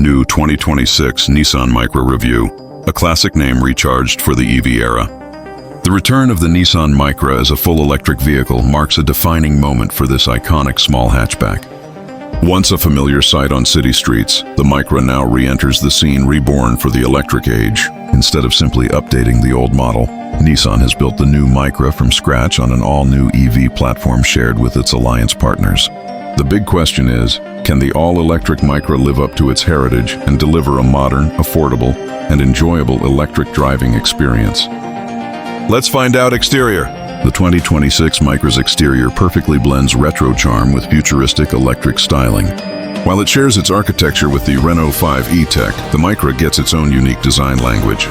New 2026 Nissan Micra review, a classic name recharged for the EV era. The return of the Nissan Micra as a full electric vehicle marks a defining moment for this iconic small hatchback. Once a familiar sight on city streets, the Micra now re-enters the scene reborn for the electric age. Instead of simply updating the old model, Nissan has built the new Micra from scratch on an all-new EV platform shared with its alliance partners. The big question is, can the all-electric Micra live up to its heritage and deliver a modern, affordable, and enjoyable electric driving experience? Let's find out. Exterior. The 2026 Micra's exterior perfectly blends retro charm with futuristic electric styling. While it shares its architecture with the Renault 5 E-Tech, the Micra gets its own unique design language.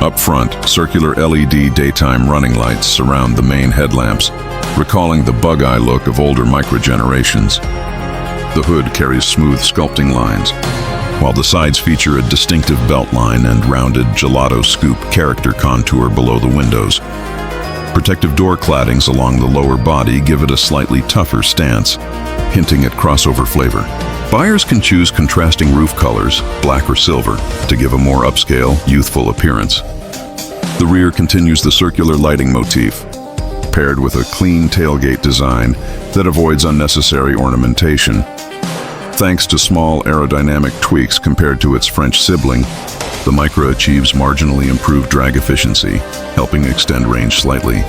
Up front, circular LED daytime running lights surround the main headlamps, recalling the bug-eye look of older Micra generations. The hood carries smooth sculpting lines, while the sides feature a distinctive belt line and rounded gelato scoop character contour below the windows. Protective door claddings along the lower body give it a slightly tougher stance, hinting at crossover flavor. Buyers can choose contrasting roof colors, black or silver, to give a more upscale, youthful appearance. The rear continues the circular lighting motif, paired with a clean tailgate design that avoids unnecessary ornamentation. Thanks to small aerodynamic tweaks compared to its French sibling, the Micra achieves marginally improved drag efficiency, helping extend range slightly.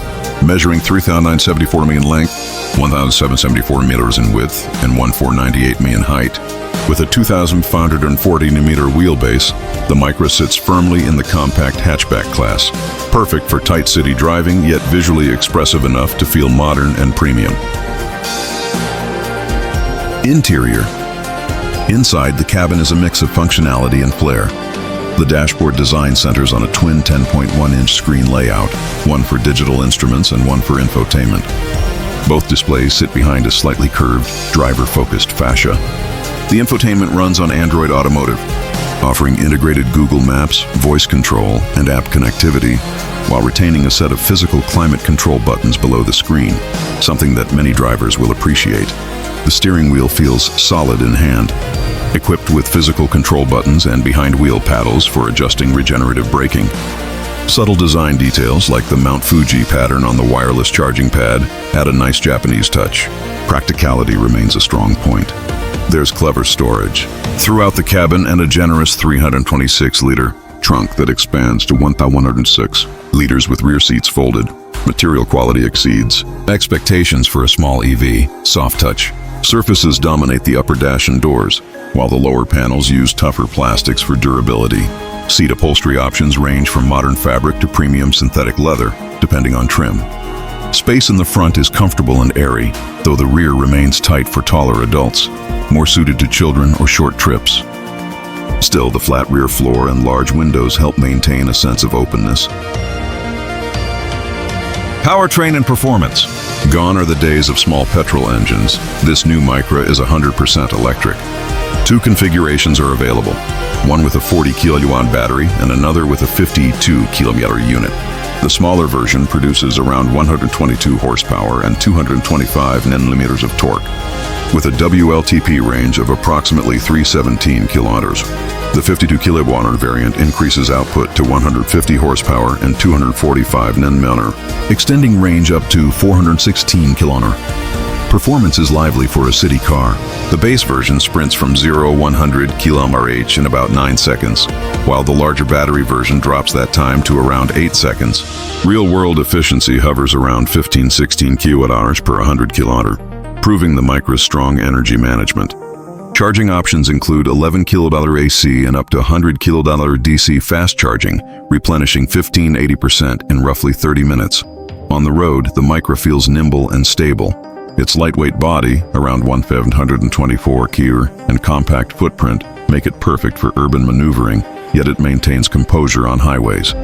Measuring 3,974 meters in length, 1,774 meters in width, and 1,498 meters in height, with a 2,540 meter wheelbase, the Micra sits firmly in the compact hatchback class, perfect for tight city driving, yet visually expressive enough to feel modern and premium. Interior. Inside, the cabin is a mix of functionality and flair. The dashboard design centers on a twin 10.1-inch screen layout, one for digital instruments and one for infotainment. Both displays sit behind a slightly curved, driver-focused fascia. The infotainment runs on Android Automotive, offering integrated Google Maps, voice control, and app connectivity, while retaining a set of physical climate control buttons below the screen, something that many drivers will appreciate. The steering wheel feels solid in hand, equipped with physical control buttons and behind-wheel paddles for adjusting regenerative braking. Subtle design details like the Mount Fuji pattern on the wireless charging pad add a nice Japanese touch. Practicality remains a strong point. There's clever storage throughout the cabin and a generous 326-liter trunk that expands to 1,106 liters with rear seats folded. Material quality exceeds expectations for a small EV. Soft touch surfaces dominate the upper dash and doors, while the lower panels use tougher plastics for durability. Seat upholstery options range from modern fabric to premium synthetic leather, depending on trim. Space in the front is comfortable and airy, though the rear remains tight for taller adults, more suited to children or short trips. Still, the flat rear floor and large windows help maintain a sense of openness. Powertrain and performance. Gone are the days of small petrol engines. This new Micra is 100% electric. Two configurations are available, one with a 40 kilowatt battery and another with a 52 kilowatt unit. The smaller version produces around 122 horsepower and 225 Nm of torque, with a WLTP range of approximately 317 kilometers. The 52 kilowatt variant increases output to 150 horsepower and 245 Nm, extending range up to 416 kilometers. Performance is lively for a city car. The base version sprints from 0-100 km/h in about 9 seconds, while the larger battery version drops that time to around 8 seconds. Real-world efficiency hovers around 15-16 kWh per 100 km, proving the Mikra's strong energy management. Charging options include 11 kWh AC and up to 100 kWh DC fast charging, replenishing 15-80% in roughly 30 minutes. On the road, the Micra feels nimble and stable. Its lightweight body, around 1,724 kg, and compact footprint make it perfect for urban maneuvering, yet it maintains composure on highways.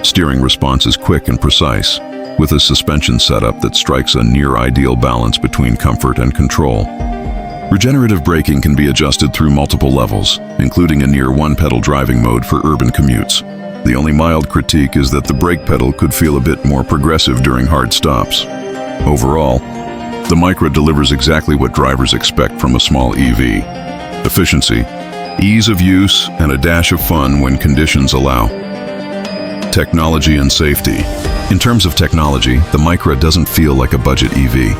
Steering response is quick and precise, with a suspension setup that strikes a near-ideal balance between comfort and control. Regenerative braking can be adjusted through multiple levels, including a near one-pedal driving mode for urban commutes. The only mild critique is that the brake pedal could feel a bit more progressive during hard stops. Overall, the Micra delivers exactly what drivers expect from a small EV: efficiency, ease of use, and a dash of fun when conditions allow. Technology and safety. In terms of technology, the Micra doesn't feel like a budget EV.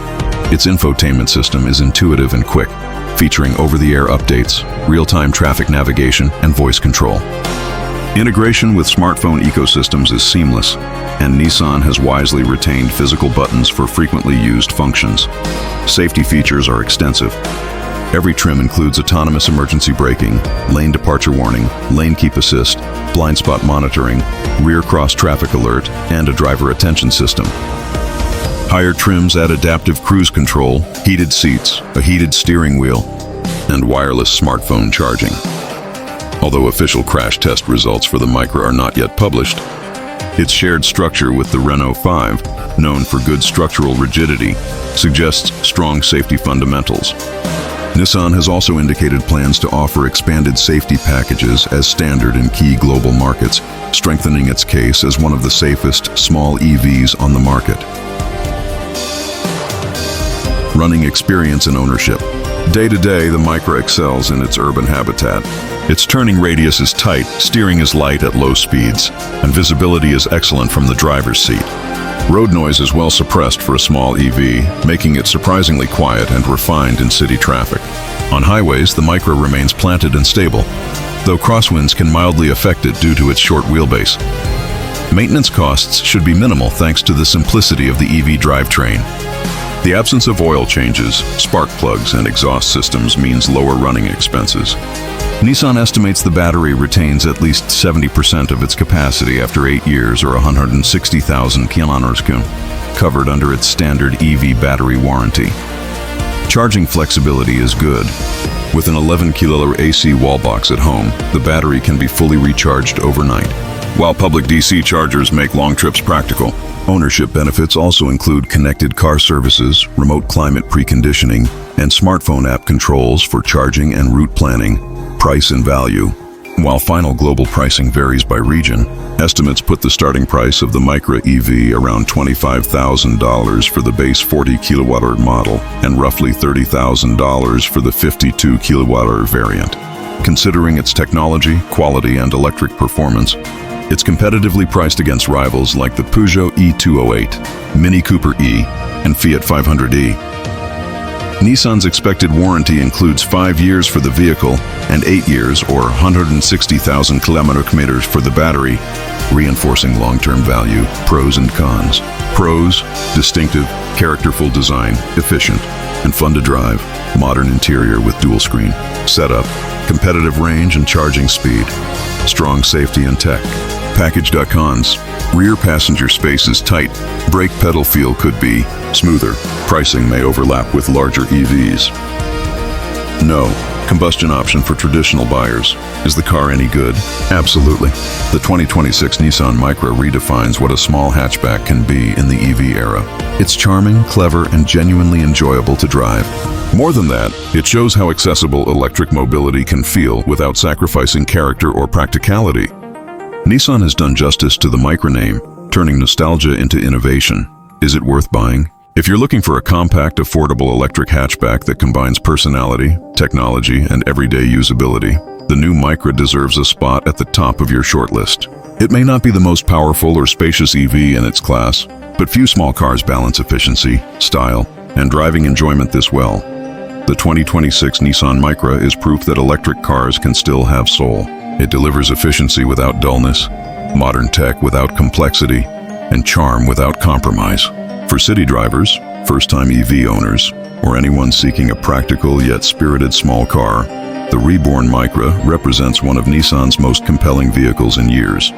Its infotainment system is intuitive and quick, featuring over-the-air updates, real-time traffic navigation, and voice control. Integration with smartphone ecosystems is seamless, and Nissan has wisely retained physical buttons for frequently used functions. Safety features are extensive. Every trim includes autonomous emergency braking, lane departure warning, lane keep assist, blind spot monitoring, rear cross traffic alert, and a driver attention system. Higher trims add adaptive cruise control, heated seats, a heated steering wheel, and wireless smartphone charging. Although official crash test results for the Micra are not yet published, its shared structure with the Renault 5, known for good structural rigidity, suggests strong safety fundamentals. Nissan has also indicated plans to offer expanded safety packages as standard in key global markets, strengthening its case as one of the safest small EVs on the market. Running experience and ownership. Day to day, the Micra excels in its urban habitat. Its turning radius is tight, steering is light at low speeds, and visibility is excellent from the driver's seat. Road noise is well suppressed for a small EV, making it surprisingly quiet and refined in city traffic. On highways, the Micra remains planted and stable, though crosswinds can mildly affect it due to its short wheelbase. Maintenance costs should be minimal thanks to the simplicity of the EV drivetrain. The absence of oil changes, spark plugs, and exhaust systems means lower running expenses. Nissan estimates the battery retains at least 70% of its capacity after 8 years or 160,000 kilometers covered under its standard EV battery warranty. Charging flexibility is good. With an 11 kWh AC wall box at home, the battery can be fully recharged overnight. While public DC chargers make long trips practical, ownership benefits also include connected car services, remote climate preconditioning, and smartphone app controls for charging and route planning. Price and value. While final global pricing varies by region, estimates put the starting price of the Micra EV around $25,000 for the base 40 kWh model and roughly $30,000 for the 52 kWh variant. Considering its technology, quality, and electric performance, it's competitively priced against rivals like the Peugeot E208, Mini Cooper E, and Fiat 500e. Nissan's expected warranty includes 5 years for the vehicle and 8 years or 160,000 kilometers for the battery, reinforcing long-term value. Pros and cons. Pros: distinctive, characterful design, efficient, and fun to drive. Modern interior with dual screen setup, competitive range and charging speed, strong safety and tech. Package. Cons: rear passenger space is tight, brake pedal feel could be smoother, pricing may overlap with larger EVs. No. Combustion option for traditional buyers. Is the car any good? Absolutely. The 2026 Nissan Micra redefines what a small hatchback can be in the EV era. It's charming, clever, and genuinely enjoyable to drive. More than that, it shows how accessible electric mobility can feel without sacrificing character or practicality. Nissan has done justice to the Micra name, turning nostalgia into innovation. Is it worth buying? If you're looking for a compact, affordable electric hatchback that combines personality, technology, and everyday usability, the new Micra deserves a spot at the top of your shortlist. It may not be the most powerful or spacious EV in its class, but few small cars balance efficiency, style, and driving enjoyment this well. The 2026 Nissan Micra is proof that electric cars can still have soul. It delivers efficiency without dullness, modern tech without complexity, and charm without compromise. For city drivers, first-time EV owners, or anyone seeking a practical yet spirited small car, the Reborn Micra represents one of Nissan's most compelling vehicles in years.